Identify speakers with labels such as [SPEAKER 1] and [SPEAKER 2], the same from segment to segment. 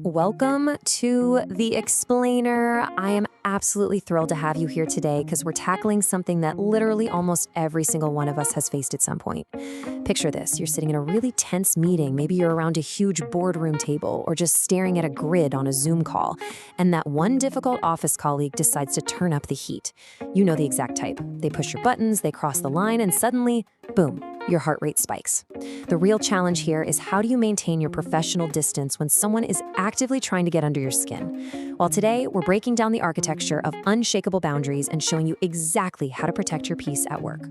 [SPEAKER 1] Welcome to The Explainer. I am absolutely thrilled to have you here today because we're tackling something that literally almost every single one of us has faced at some point. Picture this, you're sitting in a really tense meeting, maybe you're around a huge boardroom table or just staring at a grid on a Zoom call, and that one difficult office colleague decides to turn up the heat. You know the exact type. They push your buttons, they cross the line, and suddenly, boom, your heart rate spikes. The real challenge here is how do you maintain your professional distance when someone is actively trying to get under your skin? Well, today, we're breaking down the architecture of unshakable boundaries and showing you exactly how to protect your peace at work.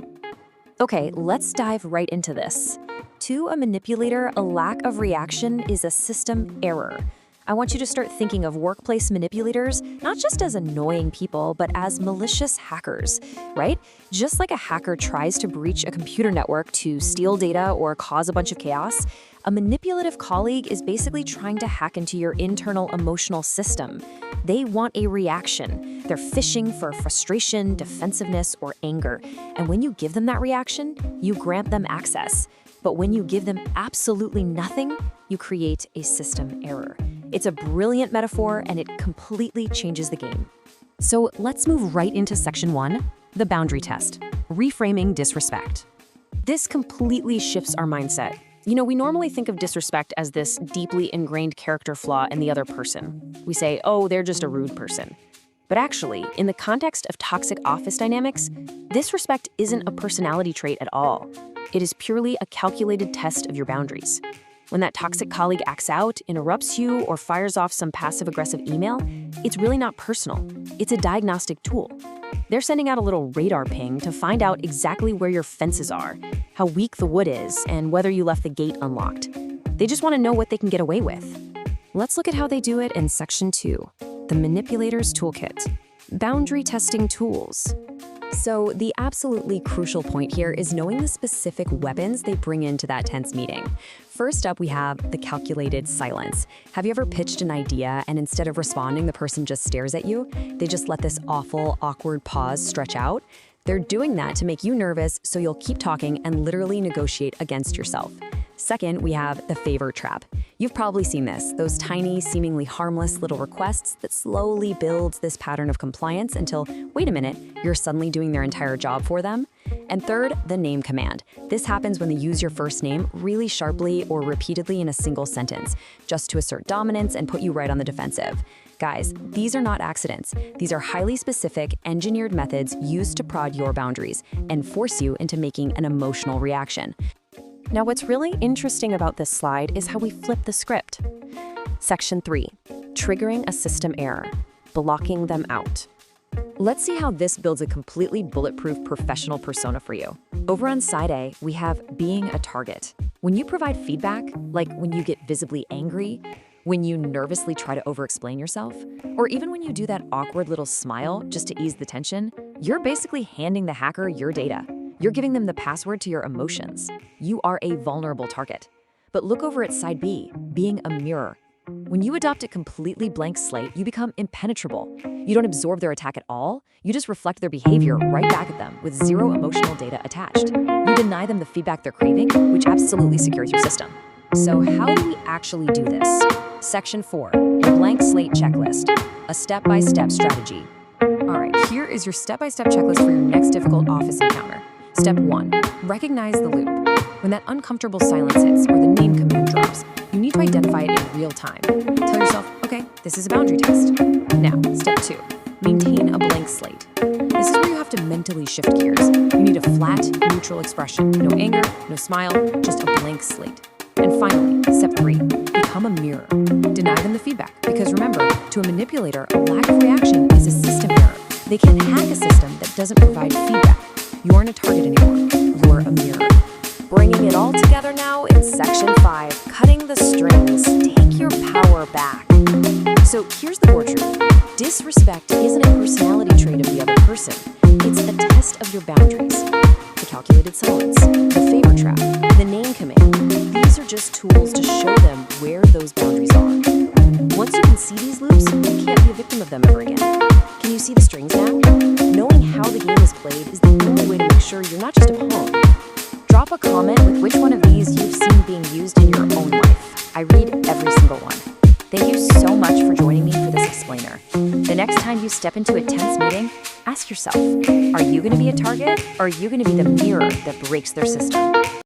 [SPEAKER 1] Okay, let's dive right into this. To a manipulator, a lack of reaction is a system error. I want you to start thinking of workplace manipulators not just as annoying people, but as malicious hackers, right? Just like a hacker tries to breach a computer network to steal data or cause a bunch of chaos, a manipulative colleague is basically trying to hack into your internal emotional system. They want a reaction. They're fishing for frustration, defensiveness, or anger. And when you give them that reaction, you grant them access. But when you give them absolutely nothing, you create a system error. It's a brilliant metaphor, and it completely changes the game. So let's move right into section 1, the boundary test, reframing disrespect. This completely shifts our mindset. You know, we normally think of disrespect as this deeply ingrained character flaw in the other person. We say, oh, they're just a rude person. But actually, in the context of toxic office dynamics, disrespect isn't a personality trait at all. It is purely a calculated test of your boundaries. When that toxic colleague acts out, interrupts you, or fires off some passive-aggressive email, it's really not personal. It's a diagnostic tool. They're sending out a little radar ping to find out exactly where your fences are, how weak the wood is, and whether you left the gate unlocked. They just want to know what they can get away with. Let's look at how they do it in section 2, the manipulator's toolkit, boundary testing tools. So the absolutely crucial point here is knowing the specific weapons they bring into that tense meeting. First up, we have the calculated silence. Have you ever pitched an idea and instead of responding, the person just stares at you? They just let this awful, awkward pause stretch out? They're doing that to make you nervous so you'll keep talking and literally negotiate against yourself. Second, we have the favor trap. You've probably seen this, those tiny, seemingly harmless little requests that slowly builds this pattern of compliance until, wait a minute, you're suddenly doing their entire job for them. And third, the name command. This happens when they use your first name really sharply or repeatedly in a single sentence, just to assert dominance and put you right on the defensive. Guys, these are not accidents. These are highly specific, engineered methods used to prod your boundaries and force you into making an emotional reaction. Now, what's really interesting about this slide is how we flip the script. Section 3, triggering a system error, blocking them out. Let's see how this builds a completely bulletproof professional persona for you. Over on side A, we have being a target. When you provide feedback, like when you get visibly angry, when you nervously try to over-explain yourself, or even when you do that awkward little smile just to ease the tension, you're basically handing the hacker your data. You're giving them the password to your emotions. You are a vulnerable target. But look over at side B, being a mirror. When you adopt a completely blank slate, you become impenetrable. You don't absorb their attack at all. You just reflect their behavior right back at them with zero emotional data attached. You deny them the feedback they're craving, which absolutely secures your system. So how do we actually do this? Section 4, the blank slate checklist, a step-by-step strategy. All right, here is your step-by-step checklist for your next difficult office encounter. Step 1, recognize the loop. When that uncomfortable silence hits or the name command drops, you need to identify it in real time. Tell yourself, okay, this is a boundary test. Now, step 2, maintain a blank slate. This is where you have to mentally shift gears. You need a flat, neutral expression. No anger, no smile, just a blank slate. And finally, step 3, become a mirror. Deny them the feedback, because remember, to a manipulator, a lack of reaction is a system error. They can't hack a system that doesn't provide feedback. You aren't a target anymore. You're a mirror. Bringing it all together now in section 5, cutting the strings. Take your power back. So here's the core truth. Disrespect isn't a personality trait of the other person. It's a test of your boundaries. The calculated silence, the favor trap, the name command. These are just tools to show them where those boundaries are. Once you can see these loops, you can't be a victim of them ever again. Can you see the strings now? Knowing how the game is played is the only way to make sure you're not just a pawn. Drop a comment with which one of these you've seen being used in your own life. I read every single one. Thank you so much for joining me for this explainer. The next time you step into a tense meeting, ask yourself, are you going to be a target or are you going to be the mirror that breaks their system?